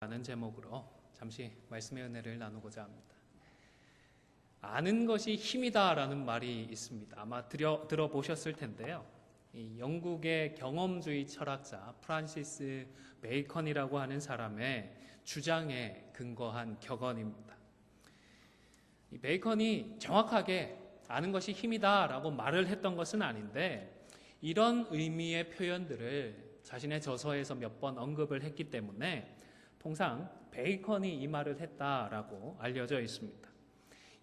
라는 제목으로 잠시 말씀의 은혜를 나누고자 합니다. 아는 것이 힘이다 라는 말이 있습니다. 아마 들어보셨을 텐데요. 이 영국의 경험주의 철학자 프란시스 베이컨이라고 하는 사람의 주장에 근거한 격언입니다. 이 베이컨이 정확하게 아는 것이 힘이다 라고 말을 했던 것은 아닌데, 이런 의미의 표현들을 자신의 저서에서 몇 번 언급을 했기 때문에 통상 베이컨이 이 말을 했다라고 알려져 있습니다.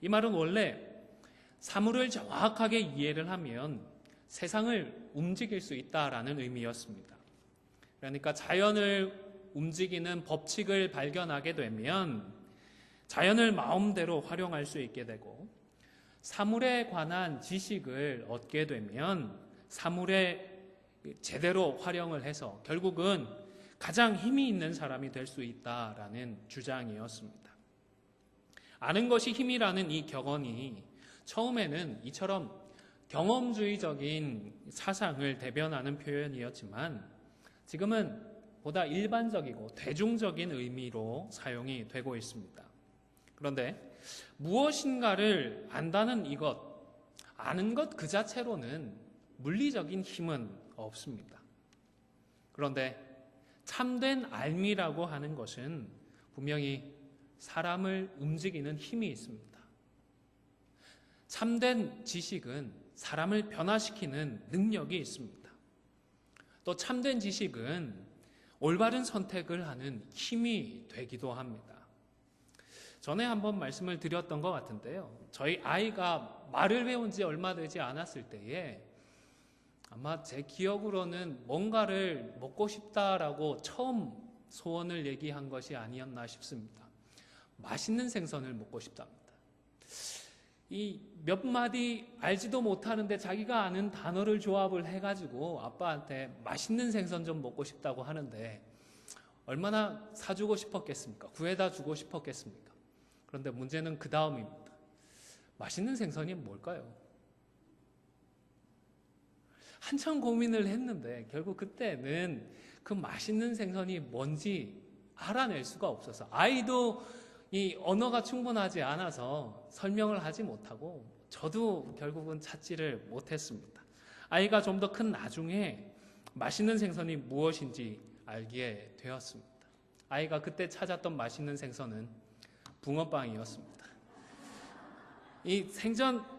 이 말은 원래 사물을 정확하게 이해를 하면 세상을 움직일 수 있다라는 의미였습니다. 그러니까 자연을 움직이는 법칙을 발견하게 되면 자연을 마음대로 활용할 수 있게 되고, 사물에 관한 지식을 얻게 되면 사물에 제대로 활용을 해서 결국은 가장 힘이 있는 사람이 될 수 있다라는 주장이었습니다. 아는 것이 힘이라는 이 격언이 처음에는 이처럼 경험주의적인 사상을 대변하는 표현이었지만, 지금은 보다 일반적이고 대중적인 의미로 사용이 되고 있습니다. 그런데 무엇인가를 안다는 이것, 아는 것 그 자체로는 물리적인 힘은 없습니다. 그런데 참된 알미라고 하는 것은 분명히 사람을 움직이는 힘이 있습니다. 참된 지식은 사람을 변화시키는 능력이 있습니다. 또 참된 지식은 올바른 선택을 하는 힘이 되기도 합니다. 전에 한번 말씀을 드렸던 것 같은데요. 저희 아이가 말을 배운 지 얼마 되지 않았을 때에 아마 제 기억으로는 뭔가를 먹고 싶다라고 처음 소원을 얘기한 것이 아니었나 싶습니다. 맛있는 생선을 먹고 싶답니다. 이 몇 마디 알지도 못하는데 자기가 아는 단어를 조합을 해가지고 아빠한테 맛있는 생선 좀 먹고 싶다고 하는데 얼마나 사주고 싶었겠습니까? 구해다 주고 싶었겠습니까? 그런데 문제는 그 다음입니다. 맛있는 생선이 뭘까요? 한참 고민을 했는데 결국 그때는 그 맛있는 생선이 뭔지 알아낼 수가 없어서, 아이도 이 언어가 충분하지 않아서 설명을 하지 못하고 저도 결국은 찾지를 못했습니다. 아이가 좀 더 큰 나중에 맛있는 생선이 무엇인지 알게 되었습니다. 아이가 그때 찾았던 맛있는 생선은 붕어빵이었습니다. 이 생전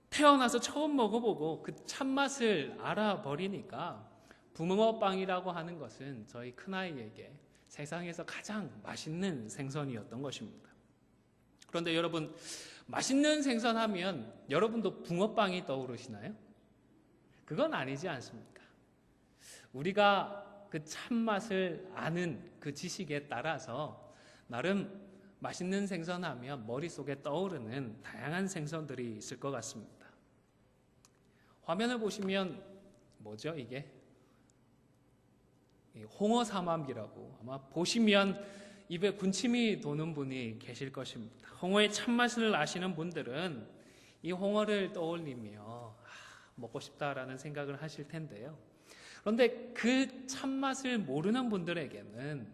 태어나서 처음 먹어보고 그 참맛을 알아버리니까 붕어빵이라고 하는 것은 저희 큰아이에게 세상에서 가장 맛있는 생선이었던 것입니다. 그런데 여러분, 맛있는 생선 하면 여러분도 붕어빵이 떠오르시나요? 그건 아니지 않습니까? 우리가 그 참맛을 아는 그 지식에 따라서 나름 맛있는 생선 하면 머릿속에 떠오르는 다양한 생선들이 있을 것 같습니다. 화면을 보시면 뭐죠 이게? 홍어 삼합이라고, 아마 보시면 입에 군침이 도는 분이 계실 것입니다. 홍어의 참맛을 아시는 분들은 이 홍어를 떠올리며 먹고 싶다라는 생각을 하실 텐데요. 그런데 그 참맛을 모르는 분들에게는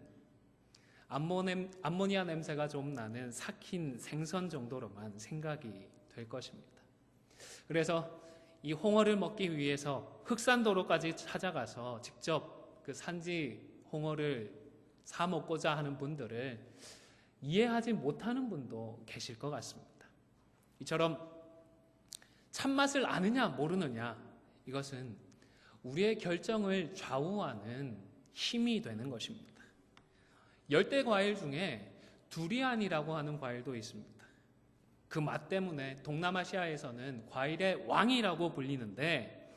암모니아 냄새가 좀 나는 삭힌 생선 정도로만 생각이 될 것입니다. 그래서 이 홍어를 먹기 위해서 흑산도로까지 찾아가서 직접 그 산지 홍어를 사 먹고자 하는 분들을 이해하지 못하는 분도 계실 것 같습니다. 이처럼 참맛을 아느냐 모르느냐, 이것은 우리의 결정을 좌우하는 힘이 되는 것입니다. 열대 과일 중에 두리안이라고 하는 과일도 있습니다. 그 맛 때문에 동남아시아에서는 과일의 왕이라고 불리는데,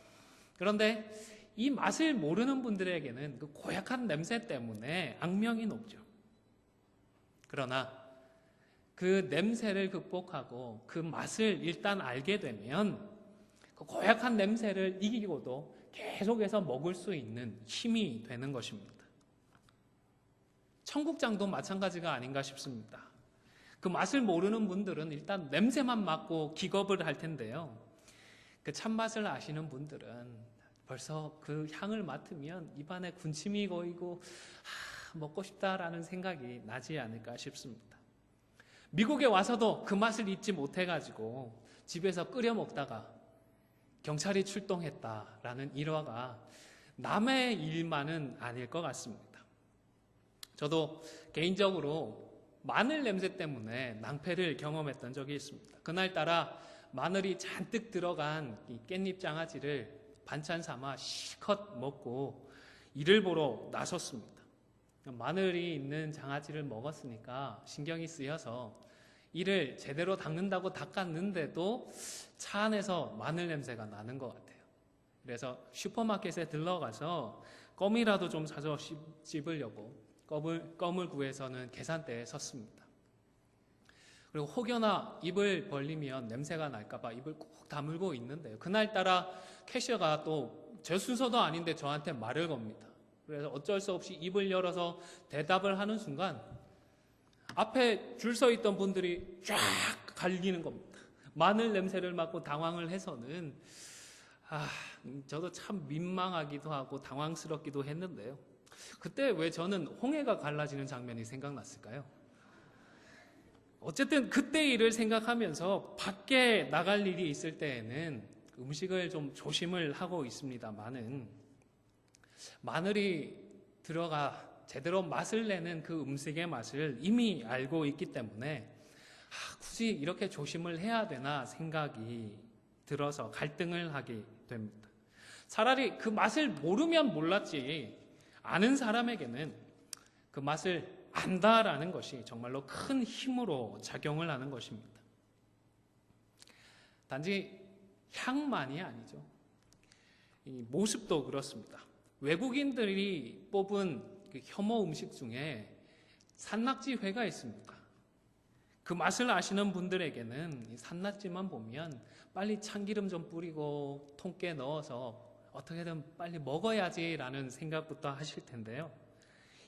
그런데 이 맛을 모르는 분들에게는 그 고약한 냄새 때문에 악명이 높죠. 그러나 그 냄새를 극복하고 그 맛을 일단 알게 되면 그 고약한 냄새를 이기고도 계속해서 먹을 수 있는 힘이 되는 것입니다. 청국장도 마찬가지가 아닌가 싶습니다. 그 맛을 모르는 분들은 일단 냄새만 맡고 기겁을 할 텐데요. 그 참맛을 아시는 분들은 벌써 그 향을 맡으면 입안에 군침이 고이고 먹고 싶다라는 생각이 나지 않을까 싶습니다. 미국에 와서도 그 맛을 잊지 못해가지고 집에서 끓여 먹다가 경찰이 출동했다라는 일화가 남의 일만은 아닐 것 같습니다. 저도 개인적으로 마늘 냄새 때문에 낭패를 경험했던 적이 있습니다. 그날따라 마늘이 잔뜩 들어간 이 깻잎 장아찌를 반찬 삼아 실컷 먹고 일을 보러 나섰습니다. 마늘이 있는 장아찌를 먹었으니까 신경이 쓰여서 이를 제대로 닦는다고 닦았는데도 차 안에서 마늘 냄새가 나는 것 같아요. 그래서 슈퍼마켓에 들러가서 껌이라도 좀 사서 씹으려고 껌을 구해서는 계산대에 섰습니다. 그리고 혹여나 입을 벌리면 냄새가 날까봐 입을 꼭 다물고 있는데요. 그날따라 캐셔가 또 제 순서도 아닌데 저한테 말을 겁니다. 그래서 어쩔 수 없이 입을 열어서 대답을 하는 순간 앞에 줄 서 있던 분들이 쫙 갈리는 겁니다. 마늘 냄새를 맡고 당황을 해서는 저도 참 민망하기도 하고 당황스럽기도 했는데요. 그때 왜 저는 홍해가 갈라지는 장면이 생각났을까요? 어쨌든 그때 일을 생각하면서 밖에 나갈 일이 있을 때에는 음식을 좀 조심을 하고 있습니다만은 마늘이 들어가 제대로 맛을 내는 그 음식의 맛을 이미 알고 있기 때문에 굳이 이렇게 조심을 해야 되나 생각이 들어서 갈등을 하게 됩니다. 차라리 그 맛을 모르면 몰랐지 아는 사람에게는 그 맛을 안다라는 것이 정말로 큰 힘으로 작용을 하는 것입니다. 단지 향만이 아니죠. 이 모습도 그렇습니다. 외국인들이 뽑은 그 혐오 음식 중에 산낙지회가 있습니다. 그 맛을 아시는 분들에게는 이 산낙지만 보면 빨리 참기름 좀 뿌리고 통깨 넣어서 어떻게든 빨리 먹어야지라는 생각부터 하실 텐데요.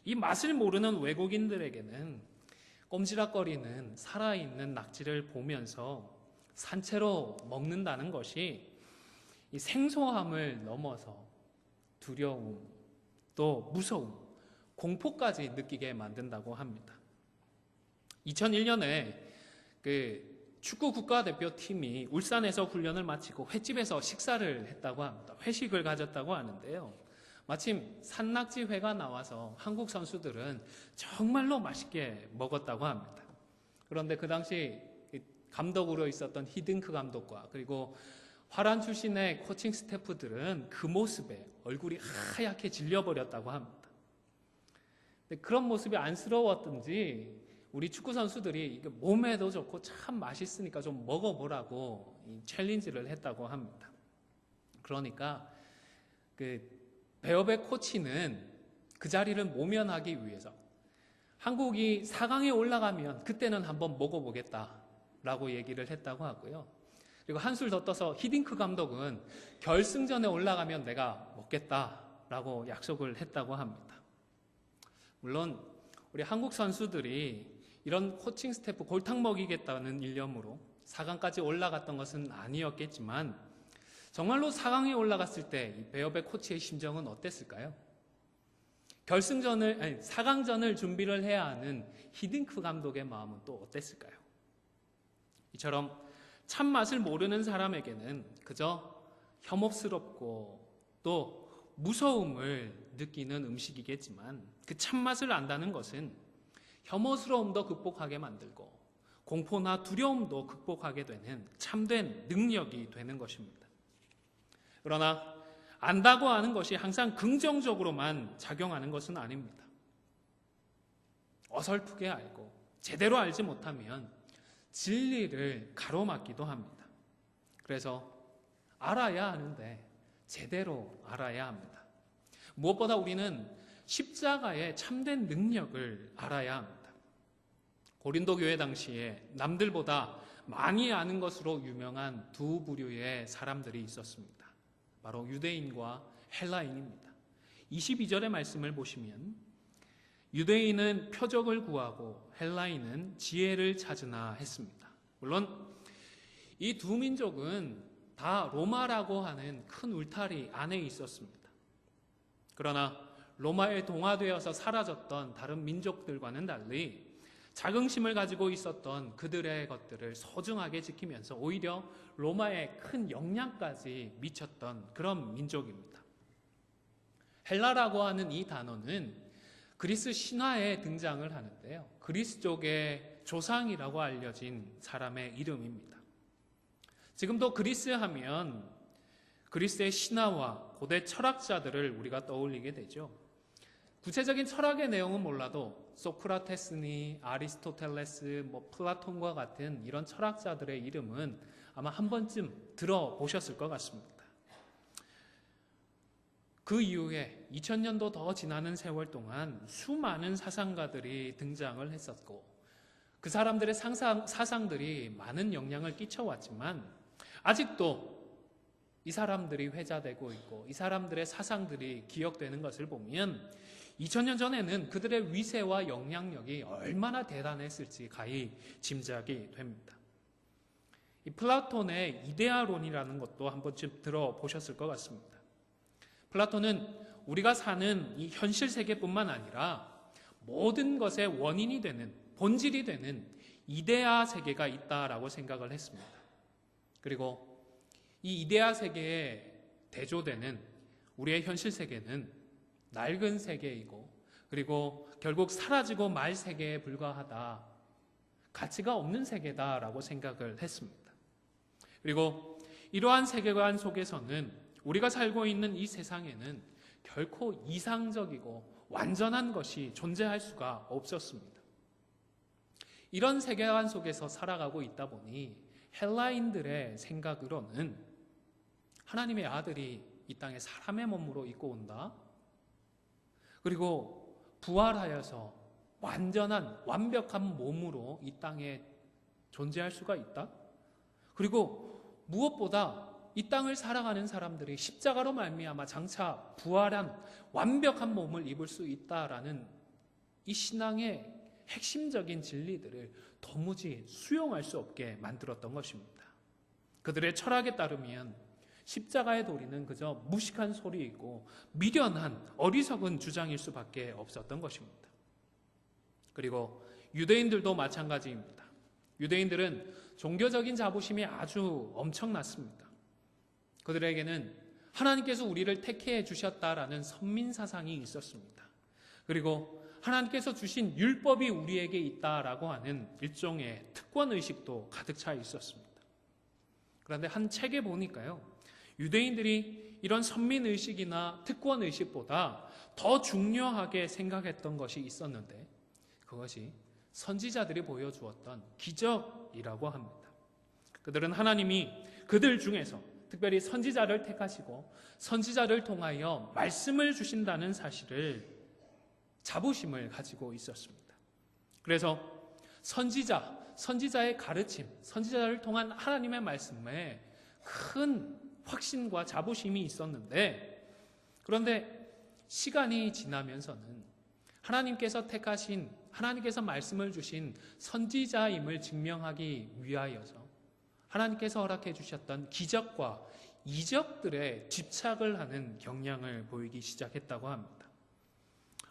이 맛을 모르는 외국인들에게는 꼼지락거리는 살아있는 낙지를 보면서 산채로 먹는다는 것이 이 생소함을 넘어서 두려움, 또 무서움, 공포까지 느끼게 만든다고 합니다. 2001년에 그 축구 국가대표팀이 울산에서 훈련을 마치고 횟집에서 식사를 했다고 합니다. 회식을 가졌다고 하는데요. 마침 산낙지회가 나와서 한국 선수들은 정말로 맛있게 먹었다고 합니다. 그런데 그 당시 감독으로 있었던 히딩크 감독과 그리고 화란 출신의 코칭 스태프들은 그 모습에 얼굴이 하얗게 질려버렸다고 합니다. 그런 모습이 안쓰러웠던지 우리 축구 선수들이 몸에도 좋고 참 맛있으니까 좀 먹어보라고 챌린지를 했다고 합니다. 그러니까 그 베어백 코치는 그 자리를 모면하기 위해서 한국이 4강에 올라가면 그때는 한번 먹어보겠다라고 얘기를 했다고 하고요. 그리고 한술 더 떠서 히딩크 감독은 결승전에 올라가면 내가 먹겠다라고 약속을 했다고 합니다. 물론 우리 한국 선수들이 이런 코칭 스태프 골탕 먹이겠다는 일념으로 4강까지 올라갔던 것은 아니었겠지만 정말로 4강에 올라갔을 때 이 베어백 코치의 심정은 어땠을까요? 4강전을 준비를 해야 하는 히딩크 감독의 마음은 또 어땠을까요? 이처럼 참맛을 모르는 사람에게는 그저 혐오스럽고 또 무서움을 느끼는 음식이겠지만 그 참맛을 안다는 것은 혐오스러움도 극복하게 만들고 공포나 두려움도 극복하게 되는 참된 능력이 되는 것입니다. 그러나 안다고 하는 것이 항상 긍정적으로만 작용하는 것은 아닙니다. 어설프게 알고 제대로 알지 못하면 진리를 가로막기도 합니다. 그래서 알아야 하는데 제대로 알아야 합니다. 무엇보다 우리는 십자가의 참된 능력을 알아야 합니다. 고린도 교회 당시에 남들보다 많이 아는 것으로 유명한 두 부류의 사람들이 있었습니다. 바로 유대인과 헬라인입니다. 22절의 말씀을 보시면 유대인은 표적을 구하고 헬라인은 지혜를 찾으나 했습니다. 물론 이 두 민족은 다 로마라고 하는 큰 울타리 안에 있었습니다. 그러나 로마에 동화되어서 사라졌던 다른 민족들과는 달리 자긍심을 가지고 있었던 그들의 것들을 소중하게 지키면서 오히려 로마에 큰 영향까지 미쳤던 그런 민족입니다. 헬라라고 하는 이 단어는 그리스 신화에 등장을 하는데요. 그리스 쪽의 조상이라고 알려진 사람의 이름입니다. 지금도 그리스 하면 그리스의 신화와 고대 철학자들을 우리가 떠올리게 되죠. 구체적인 철학의 내용은 몰라도 소크라테스니 아리스토텔레스, 플라톤과 같은 이런 철학자들의 이름은 아마 한 번쯤 들어보셨을 것 같습니다. 그 이후에 2000년도 더 지나는 세월 동안 수많은 사상가들이 등장을 했었고 그 사람들의 사상들이 많은 영향을 끼쳐왔지만 아직도 이 사람들이 회자되고 있고 이 사람들의 사상들이 기억되는 것을 보면 2000년 전에는 그들의 위세와 영향력이 얼마나 대단했을지 가히 짐작이 됩니다. 이 플라톤의 이데아론이라는 것도 한 번쯤 들어보셨을 것 같습니다. 플라톤은 우리가 사는 이 현실 세계뿐만 아니라 모든 것의 원인이 되는, 본질이 되는 이데아 세계가 있다라고 생각을 했습니다. 그리고 이 이데아 세계에 대조되는 우리의 현실 세계는 낡은 세계이고 그리고 결국 사라지고 말 세계에 불과하다, 가치가 없는 세계다라고 생각을 했습니다. 그리고 이러한 세계관 속에서는 우리가 살고 있는 이 세상에는 결코 이상적이고 완전한 것이 존재할 수가 없었습니다. 이런 세계관 속에서 살아가고 있다 보니 헬라인들의 생각으로는 하나님의 아들이 이 땅에 사람의 몸으로 입고 온다. 그리고 부활하여서 완벽한 몸으로 이 땅에 존재할 수가 있다. 그리고 무엇보다 이 땅을 살아가는 사람들이 십자가로 말미암아 장차 부활한 완벽한 몸을 입을 수 있다라는 이 신앙의 핵심적인 진리들을 도무지 수용할 수 없게 만들었던 것입니다. 그들의 철학에 따르면 십자가의 도리는 그저 무식한 소리이고 미련한 어리석은 주장일 수밖에 없었던 것입니다. 그리고 유대인들도 마찬가지입니다. 유대인들은 종교적인 자부심이 아주 엄청났습니다. 그들에게는 하나님께서 우리를 택해 주셨다라는 선민사상이 있었습니다. 그리고 하나님께서 주신 율법이 우리에게 있다라고 하는 일종의 특권의식도 가득 차 있었습니다. 그런데 한 책에 보니까요, 유대인들이 이런 선민의식이나 특권의식보다 더 중요하게 생각했던 것이 있었는데 그것이 선지자들이 보여주었던 기적이라고 합니다. 그들은 하나님이 그들 중에서 특별히 선지자를 택하시고 선지자를 통하여 말씀을 주신다는 사실을 자부심을 가지고 있었습니다. 그래서 선지자의 가르침, 선지자를 통한 하나님의 말씀에 큰 확신과 자부심이 있었는데 그런데 시간이 지나면서는 하나님께서 말씀을 주신 선지자임을 증명하기 위하여서 하나님께서 허락해 주셨던 기적과 이적들에 집착을 하는 경향을 보이기 시작했다고 합니다.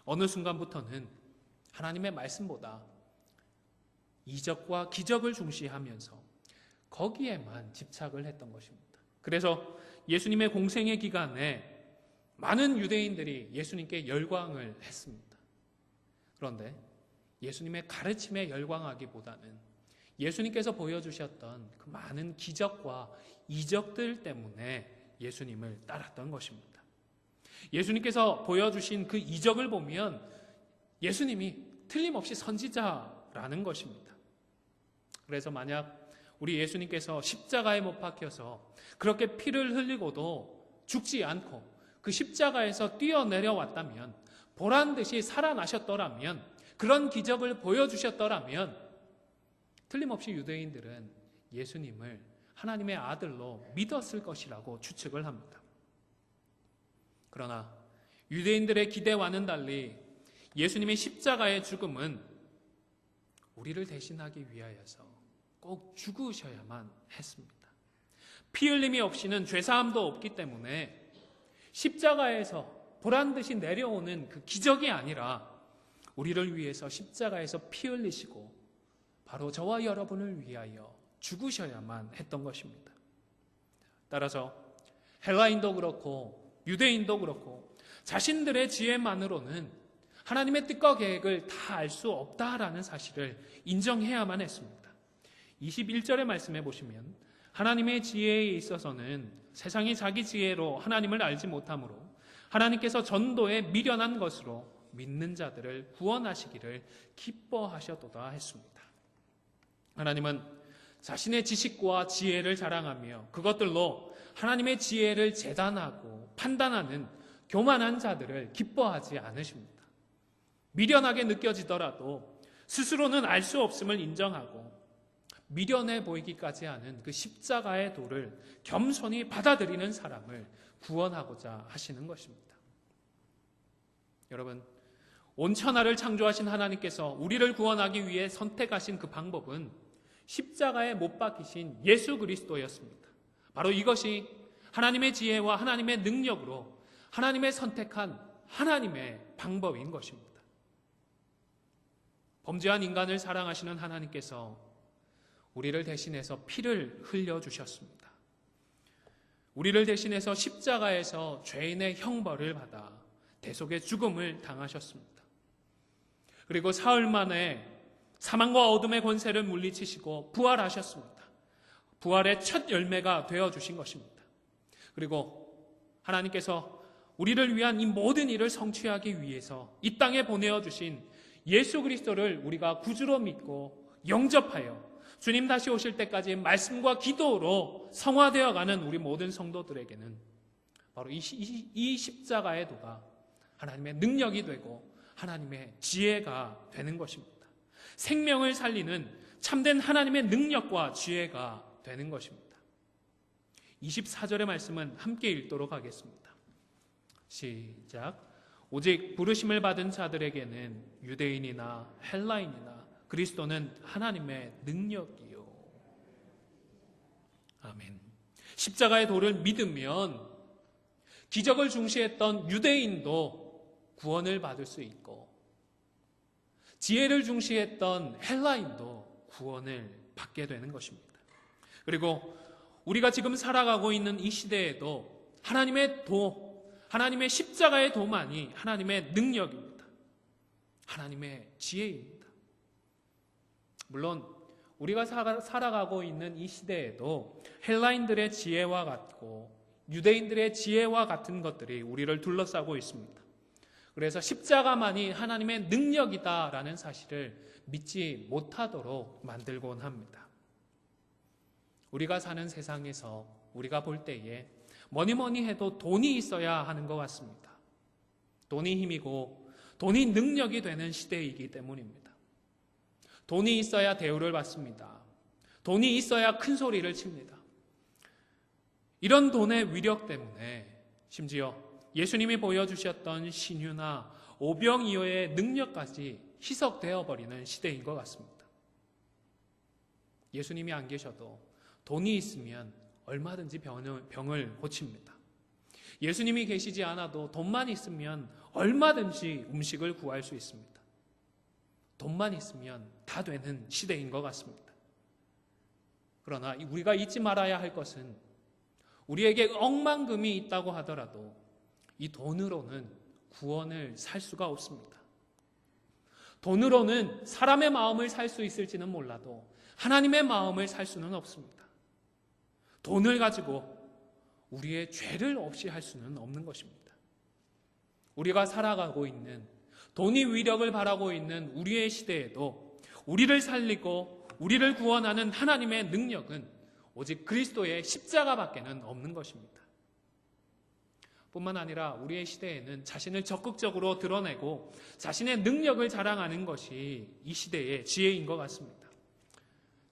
어느 순간부터는 하나님의 말씀보다 이적과 기적을 중시하면서 거기에만 집착을 했던 것입니다. 그래서 예수님의 공생의 기간에 많은 유대인들이 예수님께 열광을 했습니다. 그런데 예수님의 가르침에 열광하기보다는 예수님께서 보여주셨던 그 많은 기적과 이적들 때문에 예수님을 따랐던 것입니다. 예수님께서 보여주신 그 이적을 보면 예수님이 틀림없이 선지자라는 것입니다. 그래서 만약 우리 예수님께서 십자가에 못 박혀서 그렇게 피를 흘리고도 죽지 않고 그 십자가에서 뛰어내려왔다면, 보란듯이 살아나셨더라면, 그런 기적을 보여주셨더라면 틀림없이 유대인들은 예수님을 하나님의 아들로 믿었을 것이라고 추측을 합니다. 그러나 유대인들의 기대와는 달리 예수님의 십자가의 죽음은 우리를 대신하기 위하여서 꼭 죽으셔야만 했습니다. 피 흘림이 없이는 죄사함도 없기 때문에 십자가에서 보란듯이 내려오는 그 기적이 아니라 우리를 위해서 십자가에서 피 흘리시고 바로 저와 여러분을 위하여 죽으셔야만 했던 것입니다. 따라서 헬라인도 그렇고 유대인도 그렇고 자신들의 지혜만으로는 하나님의 뜻과 계획을 다 알 수 없다라는 사실을 인정해야만 했습니다. 21절의 말씀에 보시면 하나님의 지혜에 있어서는 세상이 자기 지혜로 하나님을 알지 못하므로 하나님께서 전도에 미련한 것으로 믿는 자들을 구원하시기를 기뻐하셨도다 했습니다. 하나님은 자신의 지식과 지혜를 자랑하며 그것들로 하나님의 지혜를 재단하고 판단하는 교만한 자들을 기뻐하지 않으십니다. 미련하게 느껴지더라도 스스로는 알 수 없음을 인정하고 미련해 보이기까지 하는 그 십자가의 도를 겸손히 받아들이는 사람을 구원하고자 하시는 것입니다. 여러분, 온 천하를 창조하신 하나님께서 우리를 구원하기 위해 선택하신 그 방법은 십자가에 못 박히신 예수 그리스도였습니다. 바로 이것이 하나님의 지혜와 하나님의 능력으로 하나님의 선택한 하나님의 방법인 것입니다. 범죄한 인간을 사랑하시는 하나님께서 우리를 대신해서 피를 흘려주셨습니다. 우리를 대신해서 십자가에서 죄인의 형벌을 받아 대속의 죽음을 당하셨습니다. 그리고 사흘 만에 사망과 어둠의 권세를 물리치시고 부활하셨습니다. 부활의 첫 열매가 되어주신 것입니다. 그리고 하나님께서 우리를 위한 이 모든 일을 성취하기 위해서 이 땅에 보내어주신 예수 그리스도를 우리가 구주로 믿고 영접하여 주님 다시 오실 때까지 말씀과 기도로 성화되어가는 우리 모든 성도들에게는 바로 이 십자가의 도가 하나님의 능력이 되고 하나님의 지혜가 되는 것입니다. 생명을 살리는 참된 하나님의 능력과 지혜가 되는 것입니다. 24절의 말씀은 함께 읽도록 하겠습니다. 시작. 오직 부르심을 받은 자들에게는 유대인이나 헬라인이나 그리스도는 하나님의 능력이요. 아멘. 십자가의 도를 믿으면 기적을 중시했던 유대인도 구원을 받을 수 있고 지혜를 중시했던 헬라인도 구원을 받게 되는 것입니다. 그리고 우리가 지금 살아가고 있는 이 시대에도 하나님의 도, 하나님의 십자가의 도만이 하나님의 능력입니다. 하나님의 지혜입니다. 물론 우리가 살아가고 있는 이 시대에도 헬라인들의 지혜와 같고 유대인들의 지혜와 같은 것들이 우리를 둘러싸고 있습니다. 그래서 십자가만이 하나님의 능력이다라는 사실을 믿지 못하도록 만들곤 합니다. 우리가 사는 세상에서 우리가 볼 때에 뭐니 해도 돈이 있어야 하는 것 같습니다. 돈이 힘이고 돈이 능력이 되는 시대이기 때문입니다. 돈이 있어야 대우를 받습니다. 돈이 있어야 큰 소리를 칩니다. 이런 돈의 위력 때문에 심지어 예수님이 보여주셨던 신유나 오병이어의 능력까지 희석되어 버리는 시대인 것 같습니다. 예수님이 안 계셔도 돈이 있으면 얼마든지 병을 고칩니다. 예수님이 계시지 않아도 돈만 있으면 얼마든지 음식을 구할 수 있습니다. 돈만 있으면 다 되는 시대인 것 같습니다. 그러나 우리가 잊지 말아야 할 것은 우리에게 억만금이 있다고 하더라도 이 돈으로는 구원을 살 수가 없습니다. 돈으로는 사람의 마음을 살 수 있을지는 몰라도 하나님의 마음을 살 수는 없습니다. 돈을 가지고 우리의 죄를 없이 할 수는 없는 것입니다. 우리가 살아가고 있는 돈이 위력을 발하고 있는 우리의 시대에도 우리를 살리고 우리를 구원하는 하나님의 능력은 오직 그리스도의 십자가밖에는 없는 것입니다. 뿐만 아니라 우리의 시대에는 자신을 적극적으로 드러내고 자신의 능력을 자랑하는 것이 이 시대의 지혜인 것 같습니다.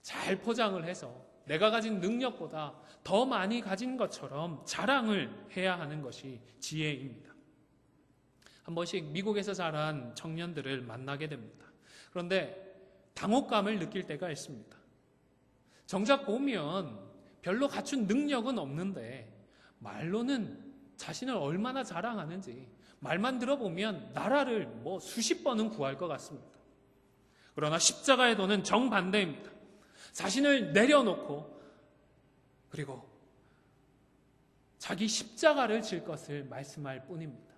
잘 포장을 해서 내가 가진 능력보다 더 많이 가진 것처럼 자랑을 해야 하는 것이 지혜입니다. 한 번씩 미국에서 자란 청년들을 만나게 됩니다. 그런데 당혹감을 느낄 때가 있습니다. 정작 보면 별로 갖춘 능력은 없는데 말로는 자신을 얼마나 자랑하는지, 말만 들어보면 나라를 수십 번은 구할 것 같습니다. 그러나 십자가의 도는 정반대입니다. 자신을 내려놓고 그리고 자기 십자가를 질 것을 말씀할 뿐입니다.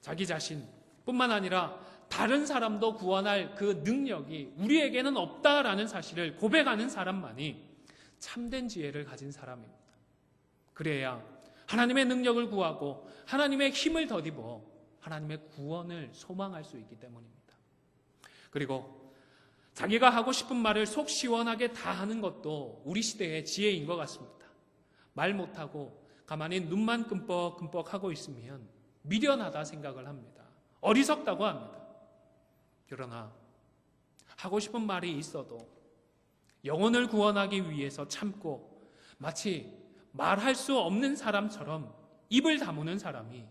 자기 자신뿐만 아니라 다른 사람도 구원할 그 능력이 우리에게는 없다라는 사실을 고백하는 사람만이 참된 지혜를 가진 사람입니다. 그래야 하나님의 능력을 구하고 하나님의 힘을 덧입어 하나님의 구원을 소망할 수 있기 때문입니다. 그리고 자기가 하고 싶은 말을 속 시원하게 다 하는 것도 우리 시대의 지혜인 것 같습니다. 말 못하고 가만히 눈만 끔뻑끔뻑 하고 있으면 미련하다 생각을 합니다. 어리석다고 합니다. 그러나 하고 싶은 말이 있어도 영혼을 구원하기 위해서 참고 마치 말할 수 없는 사람처럼 입을 다무는 사람이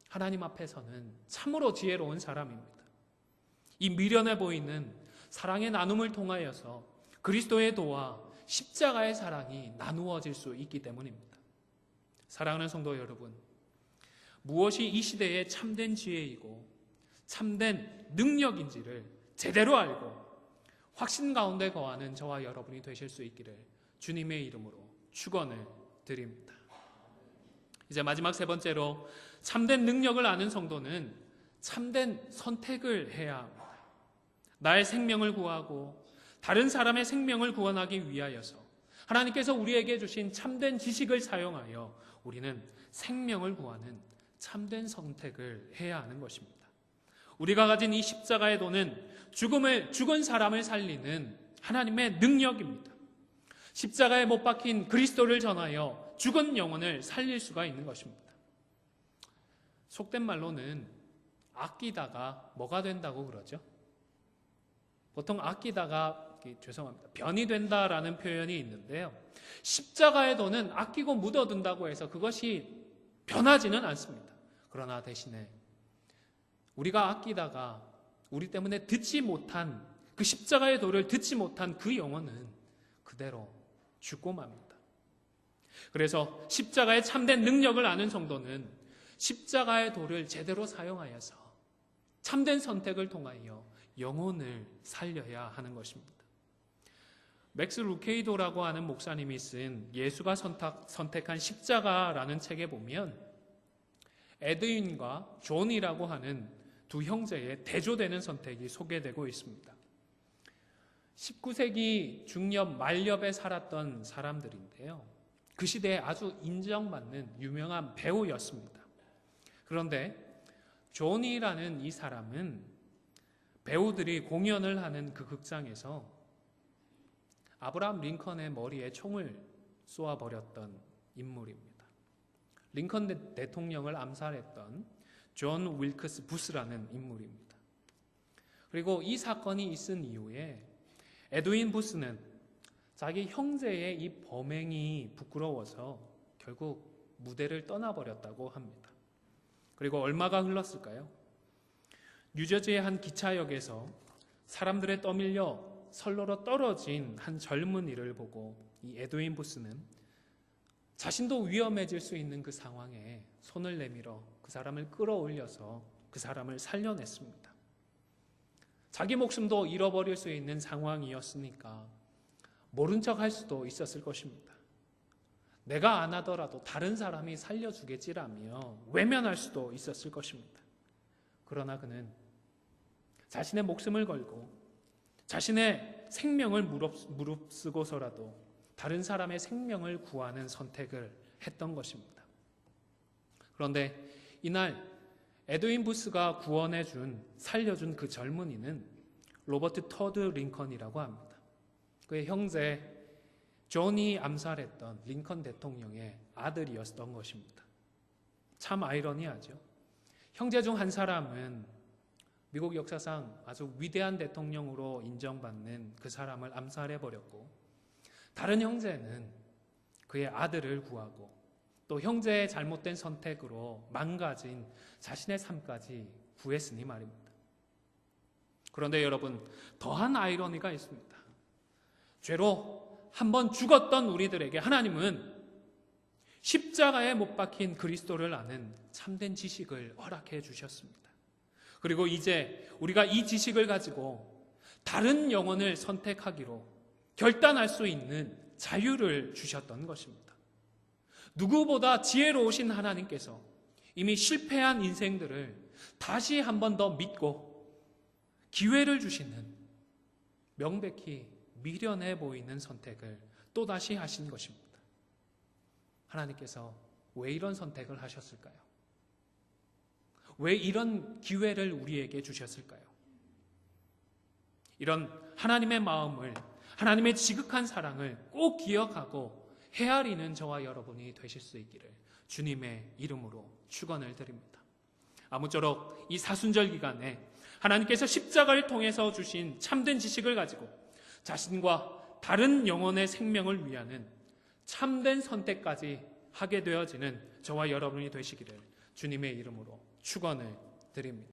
하나님 앞에서는 참으로 지혜로운 사람입니다. 이 미련해 보이는 사랑의 나눔을 통하여서 그리스도의 도와 십자가의 사랑이 나누어질 수 있기 때문입니다. 사랑하는 성도 여러분, 무엇이 이 시대의 참된 지혜이고 참된 능력인지를 제대로 알고 확신 가운데 거하는 저와 여러분이 되실 수 있기를 주님의 이름으로 축원을 드립니다. 이제 마지막 세 번째로 참된 능력을 아는 성도는 참된 선택을 해야 합니다. 나의 생명을 구하고 다른 사람의 생명을 구원하기 위하여서 하나님께서 우리에게 주신 참된 지식을 사용하여 우리는 생명을 구하는 참된 선택을 해야 하는 것입니다. 우리가 가진 이 십자가의 도는 죽은 사람을 살리는 하나님의 능력입니다. 십자가에 못 박힌 그리스도를 전하여 죽은 영혼을 살릴 수가 있는 것입니다. 속된 말로는 아끼다가 뭐가 된다고 그러죠? 보통 아끼다가 변이 된다라는 표현이 있는데요. 십자가의 도는 아끼고 묻어둔다고 해서 그것이 변하지는 않습니다. 그러나 대신에 우리가 아끼다가 우리 때문에 듣지 못한 그 십자가의 도를 듣지 못한 그 영혼은 그대로 죽고 맙니다. 그래서 십자가의 참된 능력을 아는 성도는 십자가의 도를 제대로 사용하여서 참된 선택을 통하여 영혼을 살려야 하는 것입니다. 맥스 루케이도라고 하는 목사님이 쓴 예수가 선택한 십자가라는 책에 보면 에드윈과 존이라고 하는 두 형제의 대조되는 선택이 소개되고 있습니다. 19세기 중엽 말엽에 살았던 사람들인데요. 그 시대에 아주 인정받는 유명한 배우였습니다. 그런데 존이라는 이 사람은 배우들이 공연을 하는 그 극장에서 아브라함 링컨의 머리에 총을 쏘아버렸던 인물입니다. 링컨 대통령을 암살했던 존 윌크스 부스라는 인물입니다. 그리고 이 사건이 있은 이후에 에드윈 부스는 자기 형제의 이 범행이 부끄러워서 결국 무대를 떠나버렸다고 합니다. 그리고 얼마가 흘렀을까요? 뉴저지의 한 기차역에서 사람들에 떠밀려 선로로 떨어진 한 젊은이를 보고 이 에드윈 부스는 자신도 위험해질 수 있는 그 상황에 손을 내밀어 그 사람을 끌어올려서 그 사람을 살려냈습니다. 자기 목숨도 잃어버릴 수 있는 상황이었으니까 모른 척 할 수도 있었을 것입니다. 내가 안 하더라도 다른 사람이 살려주겠지라며 외면할 수도 있었을 것입니다. 그러나 그는 자신의 목숨을 걸고 자신의 생명을 무릅쓰고서라도 다른 사람의 생명을 구하는 선택을 했던 것입니다. 그런데 이날 에드윈 부스가 살려준 그 젊은이는 로버트 터드 링컨이라고 합니다. 그의 형제 존이 암살했던 링컨 대통령의 아들이었던 것입니다. 참 아이러니하죠. 형제 중 한 사람은 미국 역사상 아주 위대한 대통령으로 인정받는 그 사람을 암살해버렸고 다른 형제는 그의 아들을 구하고 또 형제의 잘못된 선택으로 망가진 자신의 삶까지 구했으니 말입니다. 그런데 여러분, 더한 아이러니가 있습니다. 죄로 한번 죽었던 우리들에게 하나님은 십자가에 못 박힌 그리스도를 아는 참된 지식을 허락해 주셨습니다. 그리고 이제 우리가 이 지식을 가지고 다른 영혼을 선택하기로 결단할 수 있는 자유를 주셨던 것입니다. 누구보다 지혜로우신 하나님께서 이미 실패한 인생들을 다시 한 번 더 믿고 기회를 주시는, 명백히 미련해 보이는 선택을 또다시 하신 것입니다. 하나님께서 왜 이런 선택을 하셨을까요? 왜 이런 기회를 우리에게 주셨을까요? 이런 하나님의 마음을, 하나님의 지극한 사랑을 꼭 기억하고 헤아리는 저와 여러분이 되실 수 있기를 주님의 이름으로 축원을 드립니다. 아무쪼록 이 사순절 기간에 하나님께서 십자가를 통해서 주신 참된 지식을 가지고 자신과 다른 영혼의 생명을 위하는 참된 선택까지 하게 되어지는 저와 여러분이 되시기를 주님의 이름으로 축원을 드립니다.